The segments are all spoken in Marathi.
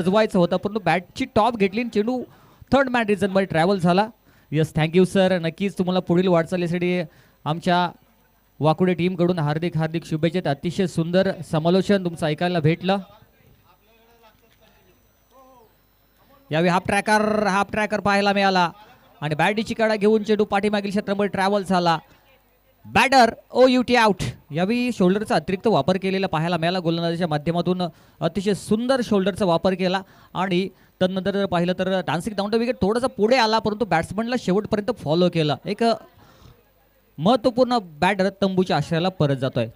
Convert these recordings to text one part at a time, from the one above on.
वाजवायचं होतं परंतु बॅटची टॉप घेतली आणि चेंडू थर्ड मॅन रिझनमध्ये ट्रॅव्हल झाला. Yes, thank you sir. नक्कीच तुम्हाला पुढील वाटचालीसाठी आमच्या वाकुडे टीमकडून हार्दिक हार्दिक शुभेच्छा. अतिशय सुंदर समालोचन तुमचं ऐकायला भेटलं. यावेळी हाफ ट्रॅकर पाहायला मिळाला आणि बॅटची कडा घेऊन चेंडू पाठीमागील क्षेत्रामध्ये ट्रॅव्हल झाला. Batter OUT out. यावेळी शोल्डरचा अतिरिक्त वापर केलेला पाहायला मिळाला. गोलंदाजीच्या माध्यमातून अतिशय सुंदर शोल्डरचा वापर केला आणि तदनंतर जर पाहिलं तर डान्सिंग डाऊन द विकेट थोडासा पुढे आला परंतु बॅट्समनला शेवटपर्यंत फॉलो केला. एक महत्त्वपूर्ण बॅटर तंबूच्या आश्रयाला परत जातोय.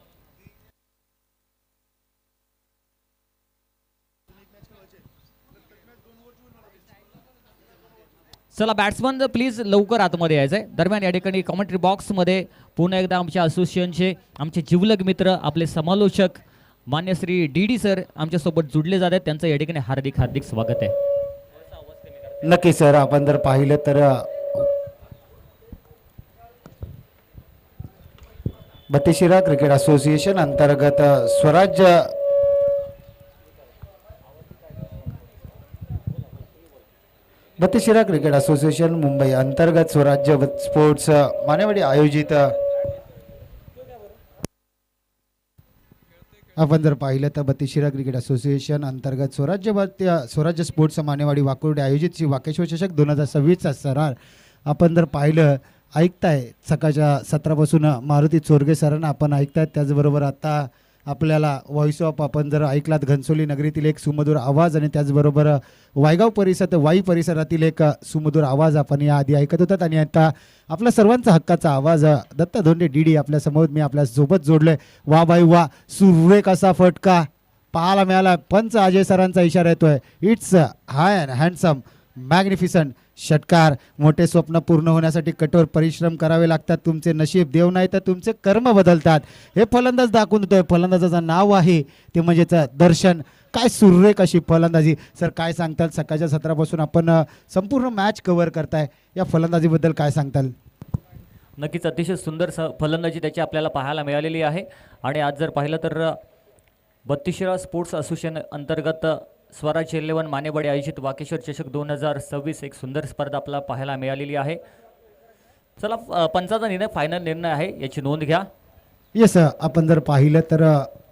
चला बॅट्समन प्लीज लवकर आतमध्ये यायचंय. दरम्यान या ठिकाणी कॉमेंट्री बॉक्समध्ये पुन्हा एकदा आमच्या असोसिएशनचे आमचे जिवलग मित्र आपले समालोचक मान्य श्री DD सर आमच्यासोबत जुडले जात आहेत. त्यांचं या ठिकाणी हार्दिक हार्दिक स्वागत आहे. नक्की सर, आपण जर पाहिलं तर बत्तीशिरा क्रिकेट असोसिएशन अंतर्गत स्वराज्य बत्तीशिरा क्रिकेट असोसिएशन मुंबई अंतर्गत स्वराज्य स्पोर्ट्स मानेवाडी आयोजित आपण जर पाहिलं तर बत्तीशिरा क्रिकेट असोसिएशन अंतर्गत स्वराज्य स्पोर्ट्स मानेवाडी वाकुर्डे आयोजित श्री वाकेश्वर चषक 2026चा सरार आपण जर पाहिलं ऐकताय सकाळच्या सत्रापासून मारुती चोरगे सरांना आपण ऐकताय. त्याचबरोबर आता आपल्याला व्हॉइस ऑफ आपण जर ऐकलात घनसोली नगरीतील एक सुमधुर आवाज आणि त्याचबरोबर वायगाव वाई परिसरातील एक सुमधुर आवाज आपण याआधी ऐकत होतात. आणि आता आपल्या सर्वांचा हक्काचा आवाज दत्ता धोंडे DD आपल्या समोर मी आपल्या सोबत जोडलोय. वा बाई वा, सुरेख असा फटका पाहायला मिळाला. पंच अजय सरांचा इशारा येतोय. It's high and handsome magnificent षटकार. मोठे स्वप्न पूर्ण होण्यासाठी कठोर परिश्रम करावे लागतात. तुमचे नशीब देव नाही तर तुमचे कर्म बदलतात हे फलंदाज दाखवून देतोय. फलंदाजाचं नाव आहे ते म्हणजेच दर्शन. काय सुरेख अशी फलंदाजी. सर काय सांगताल, सकाळच्या सत्रापासून आपण संपूर्ण मॅच कव्हर करताय, या फलंदाजीबद्दल काय सांगताल? नक्कीच अतिशय सुंदर फलंदाजी त्याची आपल्याला पाहायला मिळालेली आहे. आणि आज जर पाहिलं तर बत्तीशिरा स्पोर्ट्स असोसिएशन अंतर्गत स्वराज 11 मानेवाडी आयोजित वाकेश्वर चषक 2026 एक सुंदर स्पर्धा आपल्याला पाहायला मिळालेली आहे. चला पंचाचा निर्णय फायनल निर्णय आहे, याची नोंद घ्या. येस, आपण जर पाहिलं तर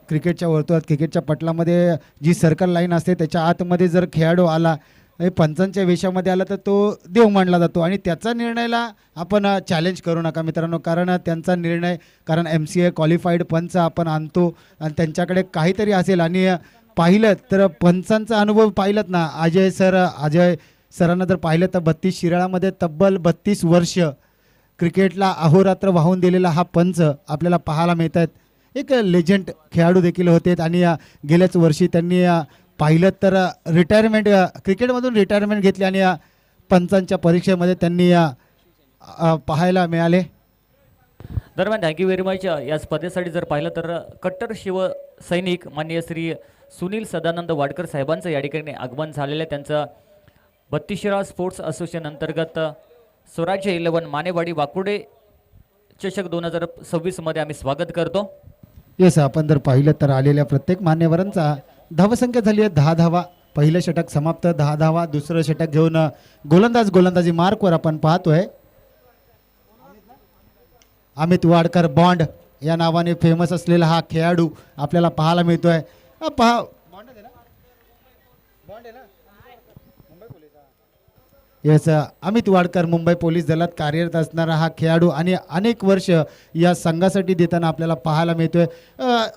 क्रिकेटच्या वर्तुळात क्रिकेटच्या पटलामध्ये जी सर्कल लाईन असते त्याच्या आतमध्ये जर खेळाडू आला पंचांच्या वेशामध्ये आला तर तो देव मानला जातो आणि त्याचा निर्णयाला आपण चॅलेंज करू नका मित्रांनो. कारण त्यांचा निर्णय, कारण MCA क्वालिफाईड पंच आपण आणतो आणि त्यांच्याकडे काहीतरी असेल. आणि पाहिलं तर पंचांचा अनुभव पाहिलंत ना, अजय सरांना जर पाहिलं तर 32 शिराळामध्ये तब्बल 32 वर्ष क्रिकेटला अहोरात्र वाहून दिलेला हा पंच आपल्याला पाहायला मिळत आहेत. एक लेजंड खेळाडू देखील होते आणि गेल्याच वर्षी त्यांनी पाहिलं तर क्रिकेटमधून रिटायरमेंट घेतली आणि पंचांच्या परीक्षेमध्ये त्यांनी पाहायला मिळाले. दरम्यान थँक्यू व्हेरी मच. या स्पर्धेसाठी जर पाहिलं तर कट्टर शिवसैनिक माननीय श्री सुनील सदानंद वाडकर साहेबांचं या ठिकाणी आगमन झालेलं आहे. त्यांचं बत्तीशिरा स्पोर्ट्स असोसिएशन अंतर्गत स्वराज्य 11 मानेवाडी वाकुडे चषक 2026 मध्ये आम्ही स्वागत करतो. येस, आपण जर पाहिलं तर आलेल्या प्रत्येक मान्यवरांचा धावसंख्या झाली आहे 10 धावा. पहिलं षटक समाप्त, 10 धावा. दुसरं षटक घेऊन गोलंदाजी मार्कवर आपण पाहतोय. अमित वाडकर बॉन्ड या नावाने फेमस असलेला हा खेळाडू आपल्याला पाहायला मिळतोय. येस, अमित वाडकर मुंबई पोलीस दलात कार्यरत असणारा हा खेळाडू आणि अनेक वर्ष या संघासाठी देताना आपल्याला पाहायला मिळतोय.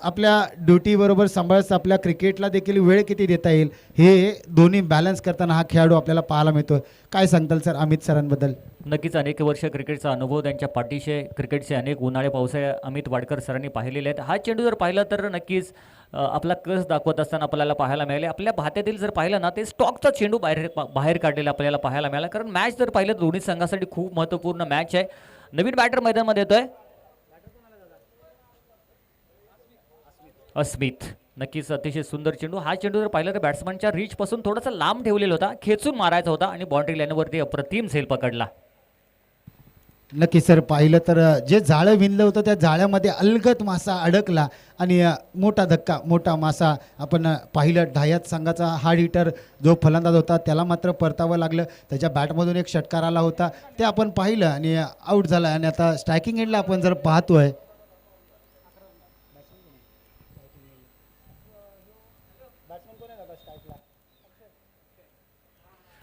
आपल्या ड्युटीबरोबर सांभाळत आपल्या क्रिकेटला देखील वेळ किती देता येईल हे दोन्ही बॅलन्स करताना हा खेळाडू आपल्याला पाहायला मिळतोय. काय सांगताल सर अमित सरांबद्दल? नक्कीच अनेक वर्ष क्रिकेटचा अनुभव त्यांच्या पाठीशी, क्रिकेटचे अनेक उन्हाळे पावसाळे अमित वाडकर सरांनी पाहिलेले आहेत. हा चेंडू जर पाहिला तर नक्कीच आपला कस दाखवत असताना आपल्याला पाहायला मिळाले. आपल्या भात्यातील जर पाहिलं ना ते स्टॉकचा चेंडू बाहेर काढलेला आपल्याला पाहायला मिळाला. कारण मॅच जर पाहिलं दोन्ही संघासाठी खूप महत्त्वपूर्ण मॅच आहे. नवीन बॅटर मैदानामध्ये येतोय अस्मित. नक्कीच अतिशय सुंदर चेंडू. हा चेंडू जर पाहिलं तर बॅट्समनच्या रीच पासून थोडासा लांब ठेवलेला होता, खेचून मारायचा होता आणि बाउंड्री लाईनवरती अप्रतिम झेल पकडला. नक्की सर, पाहिलं तर जे जाळं विणलं होतं त्या जाळ्यामध्ये अलगद मासा अडकला आणि मोठा धक्का, मोठा मासा आपण पाहिलं. ढायात संघाचा हार्ड हिटर जो फलंदाज होता त्याला मात्र परतावं लागलं. त्याच्या बॅटमधून एक षटकार आला होता ते आपण पाहिलं आणि आऊट झाला. आणि आता स्ट्रायकिंग एंडला आपण जर पाहतोय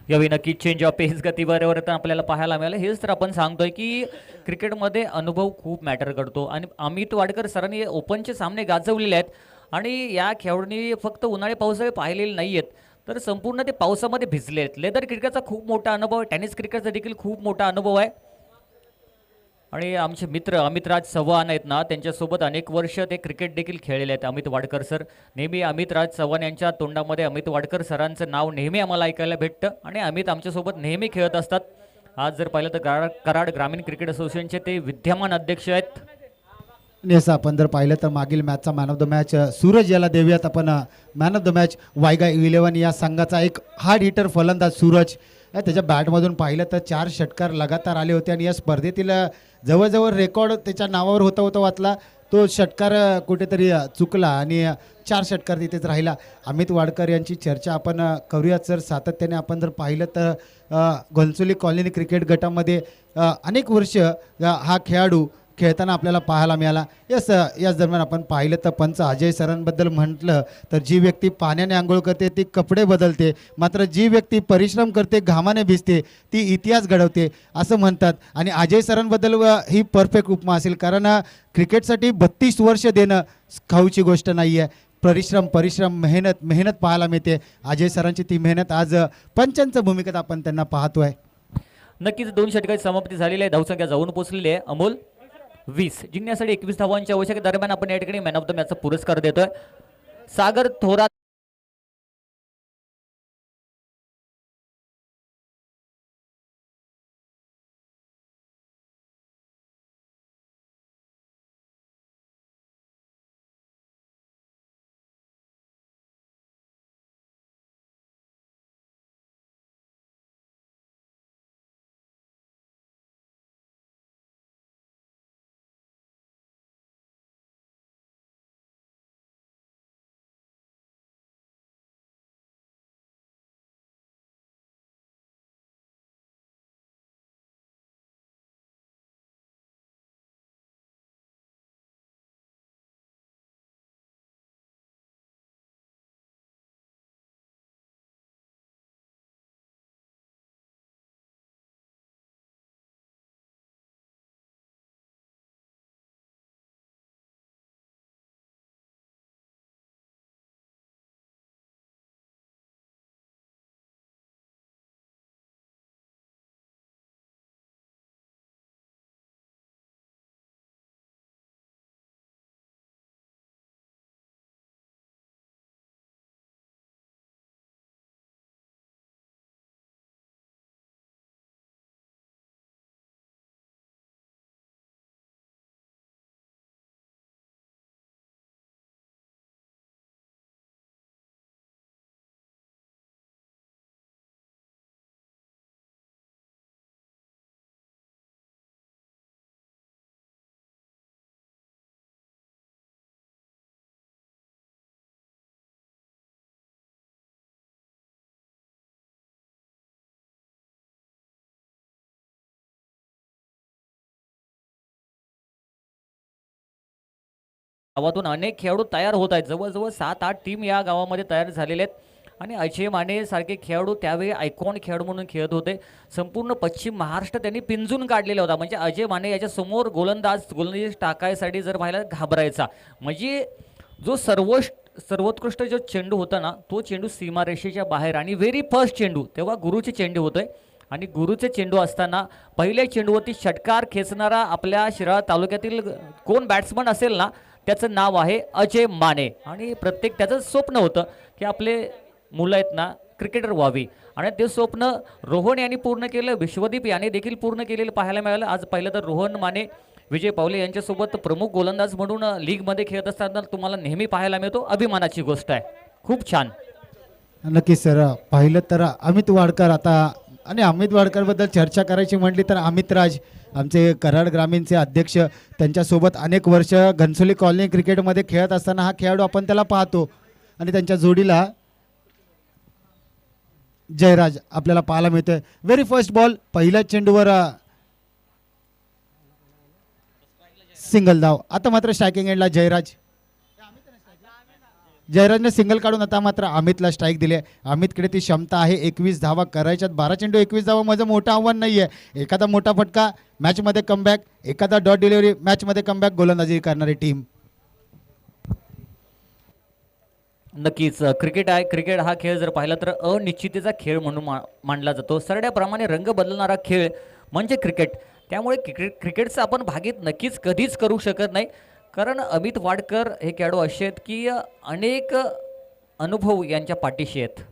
यावेळी नक्कीच चेंज ऑफ पेस गती बरोबर तर आपल्याला पाहायला मिळालं. हेच तर आपण सांगतोय की क्रिकेटमध्ये अनुभव खूप मॅटर करतो आणि अमित वाडकर सरांनी ओपनचे सामने गाजवलेले आहेत आणि या खेळाडूंनी फक्त उन्हाळी पावसाळे पाहिलेले नाही आहेत तर संपूर्ण ते पावसामध्ये भिजले आहेत. लेदर क्रिकेटचा खूप मोठा अनुभव आहे, टेनिस क्रिकेटचा देखील खूप मोठा अनुभव आहे आणि आमचे मित्र अमितराज चव्हाण आहेत ना, त्यांच्यासोबत अनेक वर्ष ते क्रिकेट देखील खेळलेले आहेत अमित वाडकर सर. नेहमी अमितराज चव्हाण यांच्या तोंडामध्ये अमित वाडकर सरांचं नाव नेहमी आम्हाला ऐकायला भेटतं आणि अमित आमच्यासोबत नेहमी खेळत असतात. आज जर पाहिलं तर कराड ग्रामीण क्रिकेट असोसिएशनचे ते विद्यमान अध्यक्ष आहेत. आणि असं आपण जर पाहिलं तर मागील मॅचचा man of the match Suraj याला देऊयात आपण. मॅन ऑफ द मॅच वायगा 11 या संघाचा एक हार्ड हिटर फलंदाज सूरज. त्याच्या बॅटमधून पाहिलं तर 4 षटकार लगातार आले होते आणि या स्पर्धेतील जवळजवळ रेकॉर्ड त्याच्या नावावर होता वाचला. तो षटकार कुठेतरी चुकला आणि 4 षटकार तिथेच राहिला. अमित वाडकर यांची चर्चा आपण करूयात सर. सातत्याने आपण जर पाहिलं तर घोलचोली कॉलनी क्रिकेट गटामध्ये अनेक वर्ष हा खेळाडू खेळताना आपल्याला पाहायला मिळाला. याच दरम्यान आपण पाहिलं तर पंच अजय सरांबद्दल म्हटलं तर जी व्यक्ती पाण्याने आंघोळ करते ती कपडे बदलते, मात्र जी व्यक्ती परिश्रम करते घामाने भिजते ती इतिहास घडवते असं म्हणतात. आणि अजय सरांबद्दल ही परफेक्ट उपमा असेल, कारण क्रिकेटसाठी 32 वर्ष देणं खाऊची गोष्ट नाही आहे. परिश्रम मेहनत पाहायला मिळते. अजय सरांची ती मेहनत आज पंचांच्या भूमिकेत आपण त्यांना पाहतोय. नक्कीच 2 षटकाची समाप्ती झालेली आहे. धावसंख्या जाऊन पोहोचलेली आहे. अमोल 20 जिंकण्यासाठी 21 धावांच्या आवश्यक दरम्यान आपण या ठिकाणी मॅन ऑफ द मॅचचा पुरस्कार देतोय. सागर थोरात गावातून अनेक खेळाडू तयार होत आहेत. जवळजवळ 7-8 टीम या गावामध्ये तयार झालेले आहेत आणि अजय माने सारखे खेळाडू त्यावेळी आयकॉन खेळाडू म्हणून खेळत होते. संपूर्ण पश्चिम महाराष्ट्र त्यांनी पिंजून काढलेला होता. म्हणजे अजय माने याच्या समोर गोलंदाजी टाकायसाठी जर पाहिलं घाबरायचा. म्हणजे जो सर्वोत्कृष्ट जो चेंडू होता ना, तो चेंडू सीमारेषेच्या बाहेर आणि व्हेरी फर्स्ट चेंडू तेव्हा गुरुचे चेंडू होते आणि गुरुचे चेंडू असताना पहिल्या चेंडूवरती षटकार खेचणारा आपल्या शिराळा तालुक्यातील कोण बॅट्समन असेल ना, त्याचं नाव आहे अजय माने. आणि प्रत्येक त्याचं स्वप्न होतं की आपले मुलं आहेत ना क्रिकेटर व्हावी आणि ते स्वप्न रोहन यांनी पूर्ण केलं. विश्वदीप याने देखील पूर्ण केलेलं पाहायला मिळालं. आज पाहिलं तर रोहन माने विजय पावले यांच्यासोबत प्रमुख गोलंदाज म्हणून लीगमध्ये खेळत असताना तुम्हाला नेहमी पाहायला मिळतो. अभिमानाची गोष्ट आहे. खूप छान. नक्की सर, पाहिलं तर अमित वाडकर आता आणि अमित वाडकरबद्दल चर्चा करायची म्हटली तर अमित राज आमचे कराड ग्रामीणचे अध्यक्ष, त्यांच्यासोबत अनेक वर्ष घनसोली कॉलनी क्रिकेटमध्ये खेळत असताना हा खेळाडू आपण त्याला पाहतो आणि त्यांच्या जोडीला जयराज आपल्याला पाहायला मिळतोय. व्हेरी फर्स्ट बॉल, पहिल्या चेंडूवर सिंगल धाव. आता मात्र स्ट्रायकिंग एंडला जयराजने सिंगल काढून आता मात्र अमितला स्ट्राईक दिले. अमितकडे ती क्षमता आहे, 21 धावा करायच्यात. 12 चेंडू 21 धावा माझं मोठं आव्हान नाही आहे. एखादा मोठा फटका मॅचमध्ये कमबॅक, एखादा डॉट डिलिव्हरी मॅचमध्ये कमबॅक, गोलंदाजी करणारी टीम. नक्कीच क्रिकेट आहे. क्रिकेट हा खेळ जर पाहिला तर अनिश्चिततेचा खेळ म्हणून मानला जातो. सरड्याप्रमाणे रंग बदलणारा खेळ म्हणजे क्रिकेट. त्यामुळे क्रिकेटचं आपण भागीत नक्कीच कधीच करू शकत नाही. कारण अमित वाडकर हे खेळाडू असे आहेत की अनेक अनुभव यांच्या पाठीशी आहेत.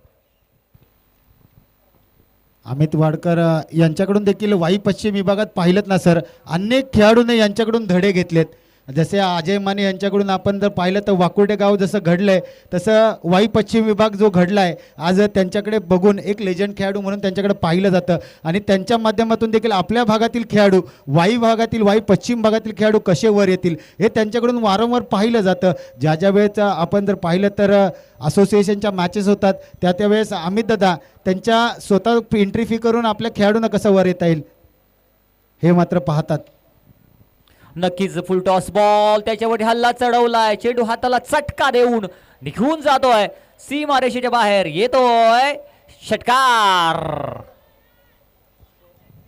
अमित वाडकर यांच्याकडून देखील वाई पश्चिम विभागात पाहिलं ना सर, अनेक खेळाडूंनी यांच्याकडून धडे घेतलेत. जसे अजय माने यांच्याकडून आपण जर पाहिलं तर वाकुर्डे गाव जसं घडलंय तसं वाई पश्चिम विभाग जो घडलाय आज त्यांच्याकडे बघून एक लेजंड खेळाडू म्हणून त्यांच्याकडे पाहिलं जातं. आणि त्यांच्या माध्यमातून देखील आपल्या भागातील खेळाडू, वाई पश्चिम भागातील खेळाडू कसे वर येतील हे त्यांच्याकडून वारंवार पाहिलं जातं. ज्या वेळेस आपण जर पाहिलं तर असोसिएशनच्या मॅचेस होतात त्यावेळेस अमित दादा त्यांच्या स्वतः एंट्री फी करून आपल्या खेळाडूंना कसं वर येता येईल हे मात्र पाहतात. नक्कीच फुल टॉस बॉल, त्याच्यावर हल्ला चढवलाय, चेंडू हाताला चटका देऊन निघून जातोय, सीमारेषेच्या बाहेर येतोय षटकार.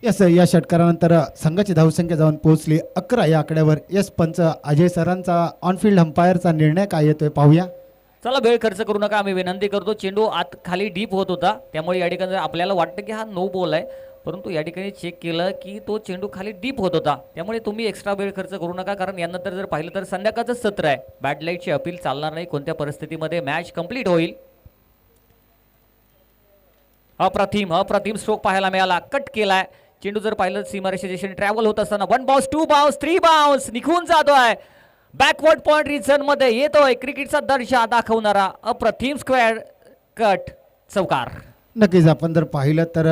यस, या षटकारानंतर संघाची धावसंख्या जाऊन पोहोचली 11 या आकड्यावर. यस, पंच अजय सरांचा ऑनफिल्ड अंपायरचा निर्णय काय येतोय पाहूया. चला वेळ खर्च करू नका, आम्ही विनंती करतो. चेंडू आत खाली डीप होत होता, त्यामुळे या ठिकाणी आपल्याला वाटतं की हा नो बॉल आहे, परंतु या ठिकाणी चेक केलं की तो चेंडू खाली डीप होत होता. त्यामुळे तुम्ही एक्स्ट्रा वेळ खर्च करू नका, कारण यानंतर जर पाहिलं तर संध्याकाळचं सत्र आहे. बॅड लाईटची अपील चालणार नाही. कोणत्या परिस्थितीमध्ये मॅच कंप्लीट होईल. अप्रतिम स्ट्रोक पाहायला मिळाला, कट केलाय. चेंडू जर पाहिलं सीमारेषेच्या दिशेने ट्रॅव्हल होत असताना 1 बाउन्स 2 बाउन्स 3 बाउन्स निघून जातोय. बॅकवर्ड पॉइंट रिजन मध्ये येतोय क्रिकेटचा दर्जा दाखवणारा अप्रतिम स्क्वेअर कट चौकार. नक्कीच आपण जर पाहिलं तर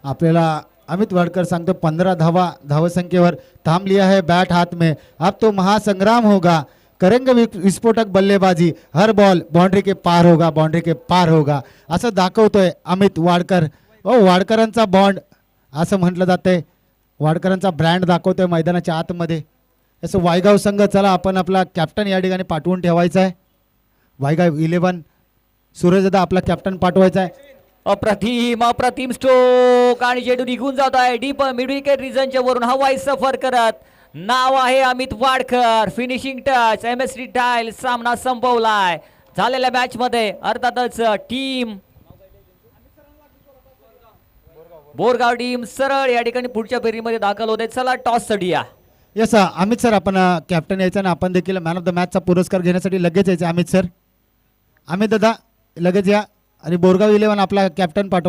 आपल्याला अमित वाडकर सांगतो 15 धावा धावसंख्येवर थांब लिया है बैट हाथ में, अब तो महासंग्राम होगा, करेंगे विस्फोटक बल्लेबाजी, हर बॉल बाउंड्री के पार होगा असं दाखवतोय अमित वाडकर. वाडकरांचा बॉन्ड असं म्हटलं जातंय, वाडकरांचा ब्रँड दाखवतोय मैदानाच्या आतमध्ये. असं वायगाव संघ, चला आपण आपला कॅप्टन या ठिकाणी पाठवून ठेवायचा आहे. वायगाव 11 सूरजदा आपला कॅप्टन पाठवायचा आहे. अप्रतिम स्ट्रोक आणि चेंडू निघून जात आहे डीप मिड विकेट रिजनच्या वरून हवाई सफर करत. नाव आहे Amit Wadkar. Finishing touch, MSD tile. सामना संपवलाय. झालेल्या मॅच मध्ये अर्थातच टीम बोरगाव टीम सरळ या ठिकाणी पुढच्या फेरीमध्ये दाखल होते. चला टॉस साठी या. यस अमित सर, आपण कॅप्टन यायचं आणि आपण देखील मॅन ऑफ द मॅचचा पुरस्कार घेण्यासाठी लगेच यायचं. अमित सर, अमित दादा लगेच या आणि बोरगाव 11 आपला कॅप्टन पाठव.